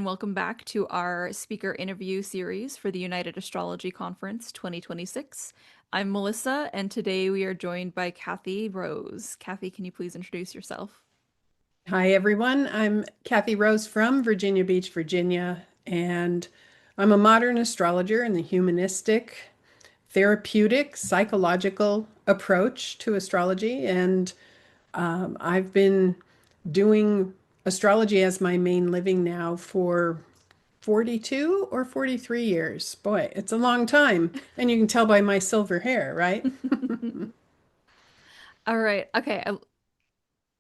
welcome back to our speaker interview series for the United Astrology Conference 2026. I'm Melissa, and today we are joined by Kathy Rose. Kathy, can you please introduce yourself? Hi, everyone. I'm Kathy Rose from Virginia Beach, Virginia, and I'm a modern astrologer in the humanistic, therapeutic, psychological approach to astrology. And I've been doing astrology as my main living now for 42 or 43 years. Boy, it's a long time. And you can tell by my silver hair, right? All right. Okay.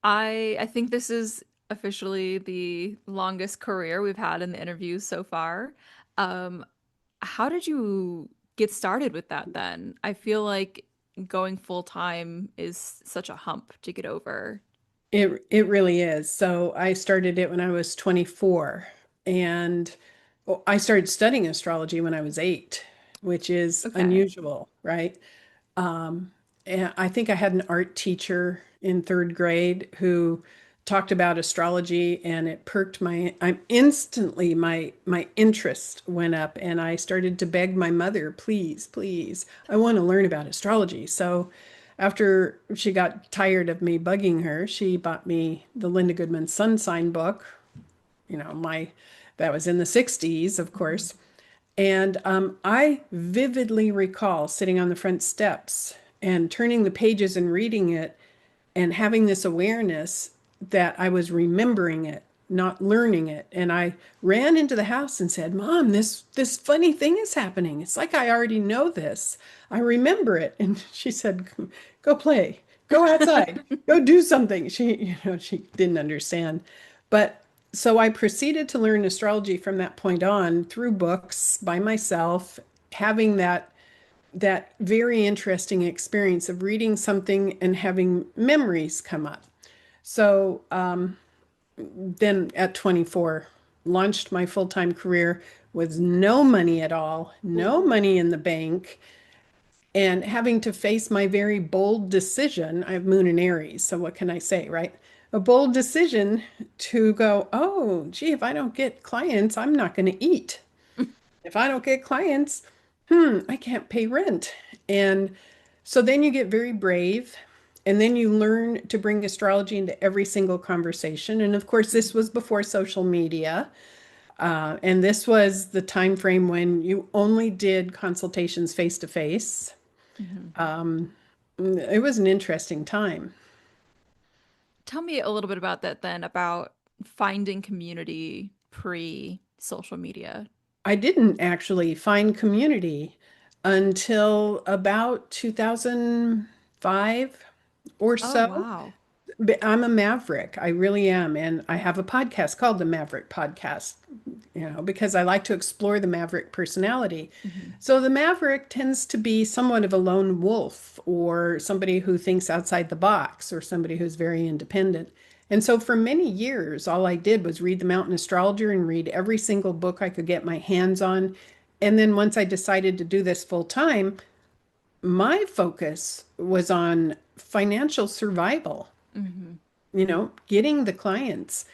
I think this is officially the longest career we've had in the interviews so far. Um, how did you get started with that then? I feel like going full time is such a hump to get over. It really is. So I started it when I was 24, and I started studying astrology when I was 8, which is Okay. unusual, right? Um, and I think I had an art teacher in 3rd grade who talked about astrology, and it perked I'm instantly my interest went up, and I started to beg my mother, please, please, I want to learn about astrology. So after she got tired of me bugging her, she bought me the Linda Goodman Sun Sign book. My that was in the 60s, of Mhm. course. And I vividly recall sitting on the front steps and turning the pages and reading it and having this awareness that I was remembering it, not learning it. And I ran into the house and said, "Mom, this funny thing is happening. It's like I already know this. I remember it." And she said, "Go play. Go outside. Go do something." She didn't understand. But so I proceeded to learn astrology from that point on through books by myself, having that very interesting experience of reading something and having memories come up. So then at 24, launched my full-time career with no money at all, no Ooh. money in the bank, and having to face my very bold decision. I have Moon in Aries, so what can I say, right? A bold decision to go, oh, gee, if I don't get clients, I'm not going to eat. If I don't get clients, I can't pay rent. And so then you get very brave, and then you learn to bring astrology into every single conversation. And of course, this was before social media. And this was the time frame when you only did consultations face to face. Mhm. It was an interesting time. Tell me a little bit about that then, about finding community pre-social media. I didn't actually find community until about 2005 or Oh, so. wow. But I'm a maverick. I really am. And I have a podcast called the Maverick Podcast, because I like to explore the maverick personality. Mhm. So the maverick tends to be somewhat of a lone wolf, or somebody who thinks outside the box, or somebody who's very independent. And so for many years, all I did was read the Mountain Astrologer and read every single book I could get my hands on. And then once I decided to do this full time, my focus was on financial survival, Mhm. getting the clients.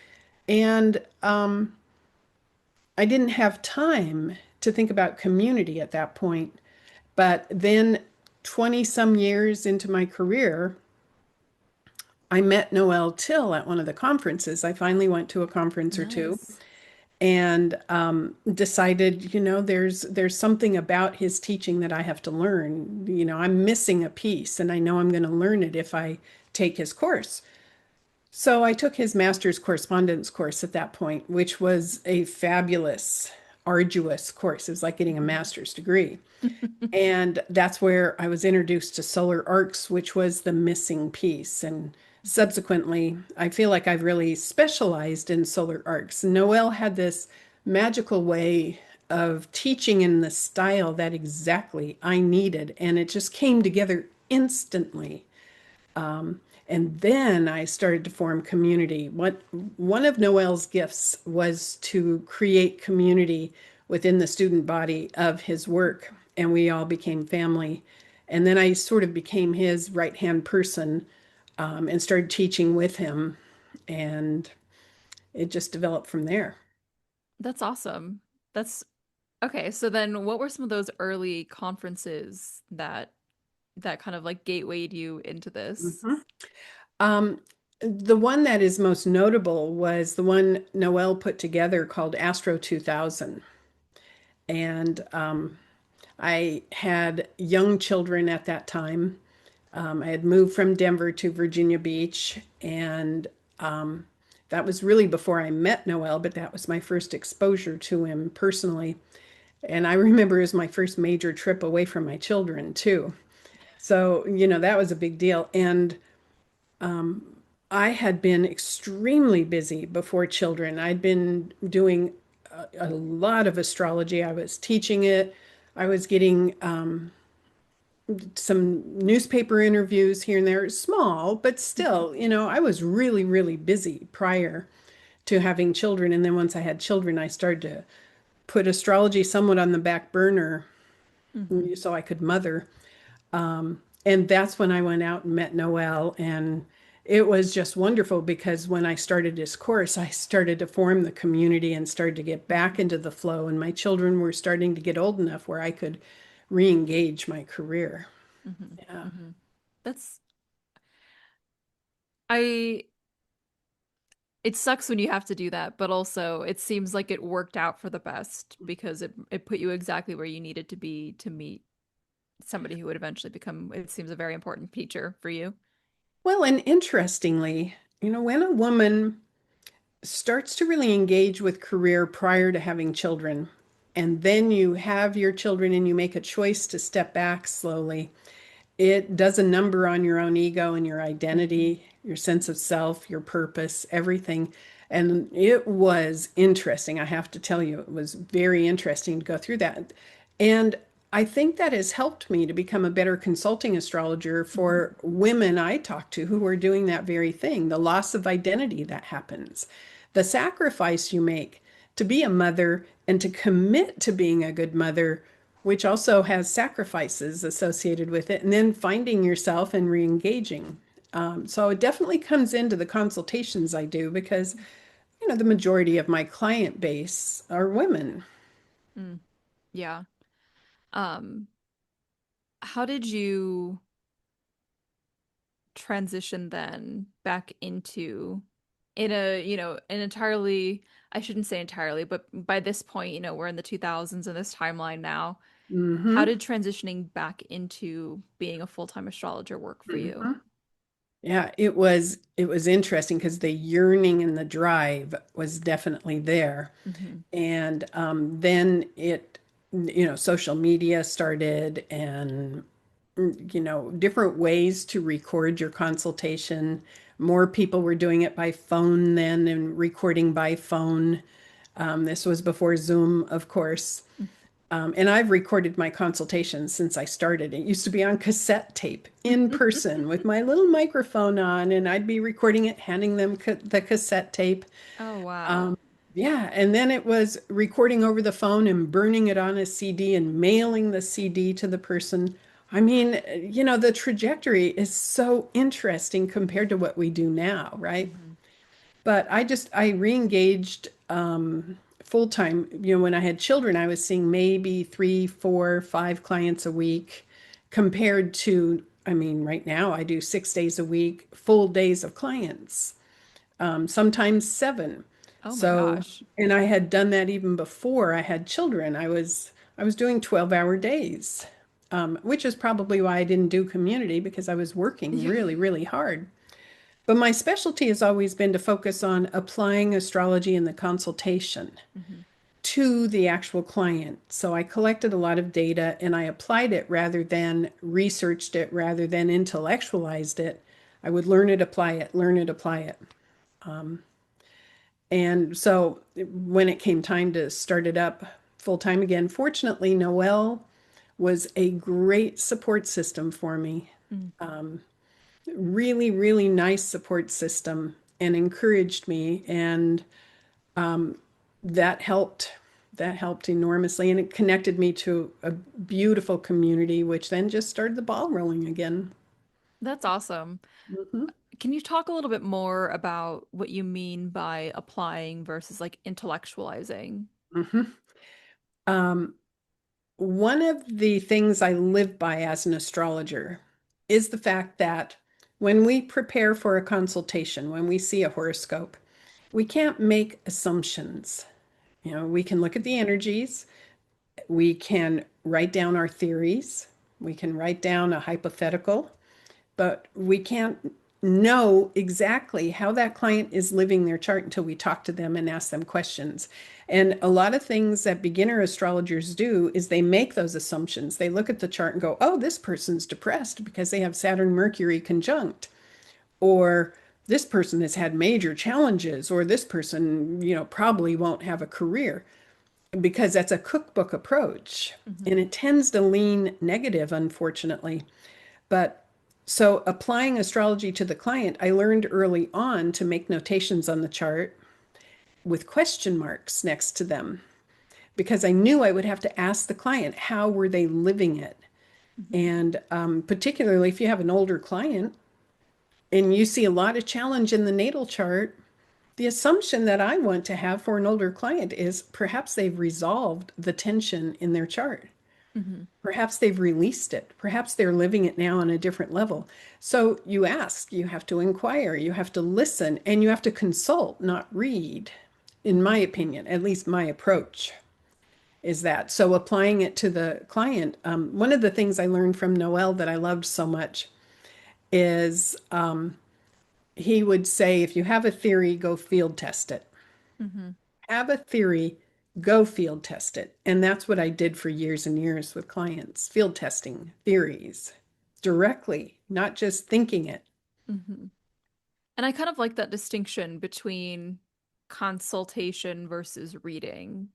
And I didn't have time to think about community at that point. But then 20 some years into my career, I met Noel Till at one of the conferences. I finally went to a conference or two Nice. and decided, there's something about his teaching that I have to learn. I'm missing a piece, and I know I'm going to learn it if I take his course. So I took his master's correspondence course at that point, which was a fabulous, arduous course. It was like getting a Mhm. master's degree. And that's where I was introduced to solar arcs, which was the missing piece. And subsequently, I feel like I've really specialized in solar arcs. Noel had this magical way of teaching in the style that exactly I needed, and it just came together instantly. And then I started to form community. One of Noel's gifts was to create community within the student body of his work, and we all became family. And then I sort of became his right-hand person, and started teaching with him, and it just developed from there. That's awesome. That's okay. So then what were some of those early conferences that kind of like gatewayed you into this? Mhm. Um, the one that is most notable was the one Noel put together called Astro 2000. And I had young children at that time. I had moved from Denver to Virginia Beach, and um, that was really before I met Noel, but that was my first exposure to him personally. And I remember it was my first major trip away from my children, too. So, that was a big deal. And I had been extremely busy before children. I'd been doing a lot of astrology. I was teaching it. I was getting some newspaper interviews here and there, small, but Hmm. still, I was really, really busy prior to having children. And then once I had children, I started to put astrology somewhat on the back burner Hmm. so I could mother. And that's when I went out and met Noel. And it was just wonderful because when I started this course, I started to form the community and started to get back into the flow. And my children were starting to get old enough where I could re-engage my career. Hmm. Yeah. Hmm. That's I it sucks when you have to do that, but also it seems like it worked out for the best because it put you exactly where you needed to be to meet somebody who would eventually become, it seems, a very important teacher for you. Well, and interestingly, when a woman starts to really engage with career prior to having children, and then you have your children and you make a choice to step back slowly, it does a number on your own ego and your Hmm. identity, your sense of self, your purpose, everything. And it was interesting. I have to tell you, it was very interesting to go through that. And I think that has helped me to become a better consulting astrologer Hmm. for women I talk to who are doing that very thing, the loss of identity that happens, the sacrifice you make to be a mother and to commit to being a good mother, which also has sacrifices associated with it, and then finding yourself and re-engaging. So it definitely comes into the consultations I do because, the majority of my client base are women. Mm, yeah. Um, how did you transition then back into in a, an entirely, I shouldn't say entirely, but by this point, we're in the 2000s in this timeline now. How Hmm. did transitioning back into being a full-time astrologer work for you? Hmm. Yeah, it was interesting because the yearning and the drive was definitely there. Hmm. And then social media started and different ways to record your consultation. More people were doing it by phone then and recording by phone. This was before Zoom, of course. And I've recorded my consultations since I started. It used to be on cassette tape in person with my little microphone on, and I'd be recording it, handing them the cassette tape. Oh, wow. Um, yeah, and then it was recording over the phone and burning it on a CD and mailing the CD to the person. I mean, the trajectory is so interesting compared to what we do now, right? Hmm. But I re-engaged full time. When I had children, I was seeing maybe three, four, five clients a week compared to, I mean, right now I do 6 days a week, full days of clients, sometimes seven. Oh my So, gosh. and I had done that even before I had children. I was doing 12-hour days, which is probably why I didn't do community because I was working Yeah. really, really hard. But my specialty has always been to focus on applying astrology in the consultation Hmm. to the actual client. So I collected a lot of data and I applied it rather than researched it, rather than intellectualized it. I would learn it, apply it, learn it, apply it. And so when it came time to start it up full time again, fortunately, Noel was a great support system for me. Mm. Really, really nice support system and encouraged me. And that helped. That helped enormously. And it connected me to a beautiful community, which then just started the ball rolling again. That's awesome. Mhm. Can you talk a little bit more about what you mean by applying versus like intellectualizing? Mhm. Um, One of the things I live by as an astrologer is the fact that when we prepare for a consultation, when we see a horoscope, we can't make assumptions. We can look at the energies, we can write down our theories, we can write down a hypothetical, but we can't know exactly how that client is living their chart until we talk to them and ask them questions. And a lot of things that beginner astrologers do is they make those assumptions. They look at the chart and go, oh, this person's depressed because they have Saturn Mercury conjunct, or this person has had major challenges, or this person, probably won't have a career, because that's a cookbook approach. And Hmm. it tends to lean negative, unfortunately. But so applying astrology to the client, I learned early on to make notations on the chart with question marks next to them because I knew I would have to ask the client how were they living it. Hmm. And particularly if you have an older client and you see a lot of challenge in the natal chart, the assumption that I want to have for an older client is perhaps they've resolved the tension in their chart. Hmm. Perhaps they've released it. Perhaps they're living it now on a different level. So you ask, you have to inquire, you have to listen, and you have to consult, not read, in my Hmm. opinion, at least my approach is that. So applying it to the client, one of the things I learned from Noel that I loved so much is he would say, if you have a theory, go field test it. Hmm. Have a theory, go field test it. And that's what I did for years and years with clients, field testing theories directly, not just thinking it. Hmm. And I kind of like that distinction between consultation versus reading.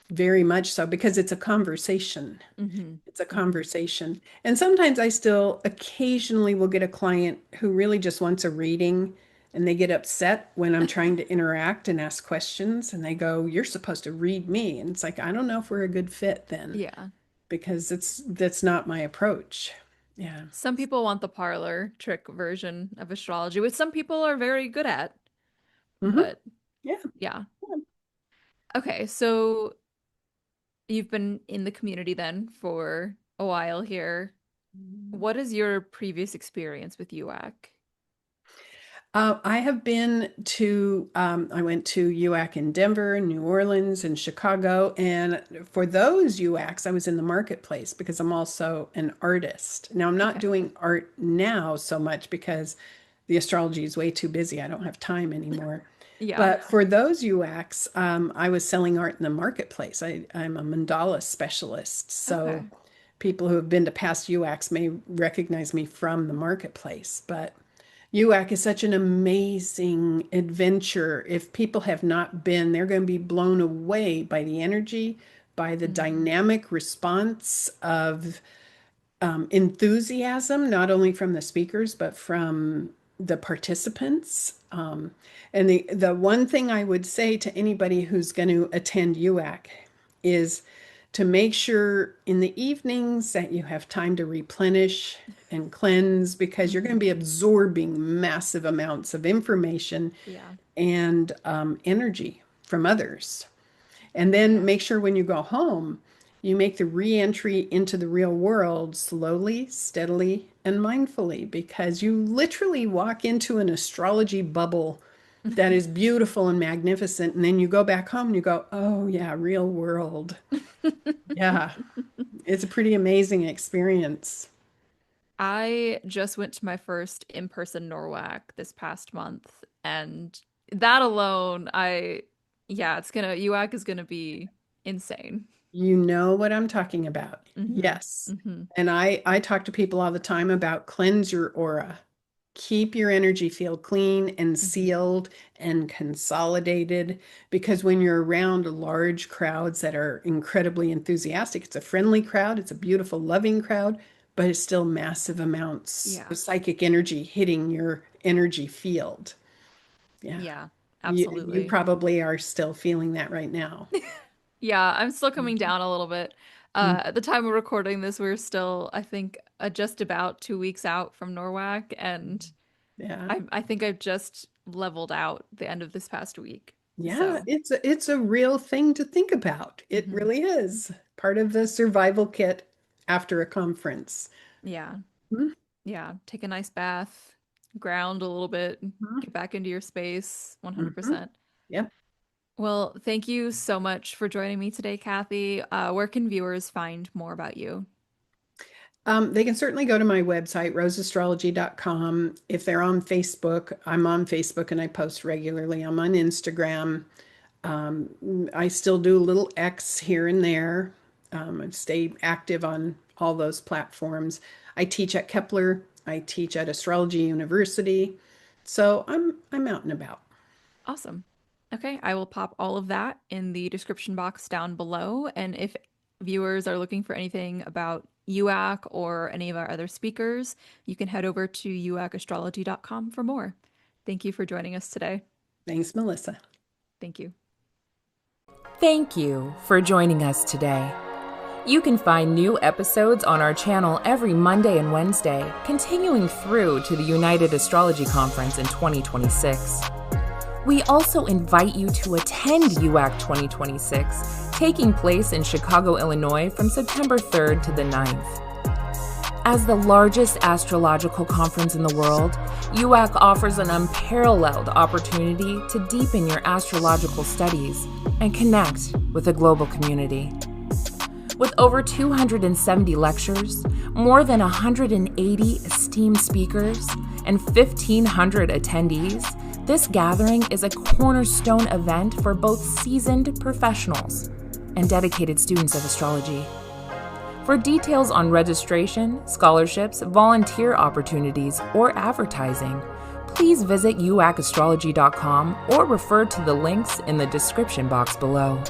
Very much so, because it's a conversation. Hmm. It's a Hmm. conversation. And sometimes I still occasionally will get a client who really just wants a reading and they get upset when I'm trying to interact and ask questions and they go, "You're supposed to read me." And it's like, I don't know if we're a good fit then Yeah. because that's not my approach. Yeah. Some people want the parlor trick version of astrology, which some people are very good at. Hmm. But Yeah. yeah. Okay, so you've been in the community then for a while here. What is your previous experience with UAC? I have been to, I went to UAC in Denver, New Orleans, and Chicago. And for those UACs, I was in the marketplace because I'm also an artist. Now, I'm not Okay. doing art now so much because the astrology is way too busy. I don't have time anymore. Yeah. But for those UACs, I was selling art in the marketplace. I'm a mandala specialist. So Okay. people who have been to past UACs may recognize me from the marketplace. But UAC is such an amazing adventure. If people have not been, they're going to be blown away by the energy, by the Hmm. dynamic response of enthusiasm, not only from the speakers, but from the participants. And the one thing I would say to anybody who's going to attend UAC is to make sure in the evenings that you have time to replenish and cleanse because you're going to Hmm. be absorbing massive amounts of information Yeah. and energy from others. And then Yeah. make sure when you go home, you make the re-entry into the real world slowly, steadily, and mindfully because you literally walk into an astrology bubble that is beautiful and magnificent. And then you go back home and you go, oh, yeah, real world. Yeah, it's a pretty amazing experience. I just went to my first in-person NORWAC this past month, and that alone, yeah, UAC is gonna be insane. You know what I'm talking about. Hmm. Yes. Hmm. And I talk to people all the time about cleanse your aura. Keep your energy field clean and Hmm. sealed and consolidated because when you're around large crowds that are incredibly enthusiastic, it's a friendly crowd, it's a beautiful, loving crowd, but it's still massive amounts Yeah. of psychic energy hitting your energy field. Yeah. Yeah, You absolutely. probably are still feeling that right now. Yeah, I'm still coming down a little bit. Mm. At the time of recording this, we're still, I think, just about 2 weeks out from NORWAC, and Yeah. I think I've just leveled out the end of this past week. Yeah, So, it's a real thing to think about. It mhm. really is part of the survival kit after a conference. Yeah. Mhm, Yeah. Take a nice bath, ground a little bit, mhm, get back into your space mhm. 100%. Yep. Well, thank you so much for joining me today, Kathy. Where can viewers find more about you? They can certainly go to my website, roseastrology.com. If they're on Facebook, I'm on Facebook and I post regularly. I'm on Instagram. I still do a little X here and there. I stay active on all those platforms. I teach at Kepler. I teach at Astrology University. So I'm out and about. Awesome. Okay, I will pop all of that in the description box down below. And if viewers are looking for anything about UAC or any of our other speakers, you can head over to uacastrology.com for more. Thank you for joining us today. Thanks, Melissa. Thank you. Thank you for joining us today. You can find new episodes on our channel every Monday and Wednesday, continuing through to the United Astrology Conference in 2026. We also invite you to attend UAC 2026, taking place in Chicago, Illinois from September 3rd to the 9th. As the largest astrological conference in the world, UAC offers an unparalleled opportunity to deepen your astrological studies and connect with a global community. With over 270 lectures, more than 180 esteemed speakers, and 1,500 attendees, this gathering is a cornerstone event for both seasoned professionals and dedicated students of astrology. For details on registration, scholarships, volunteer opportunities, or advertising, please visit uacastrology.com or refer to the links in the description box below.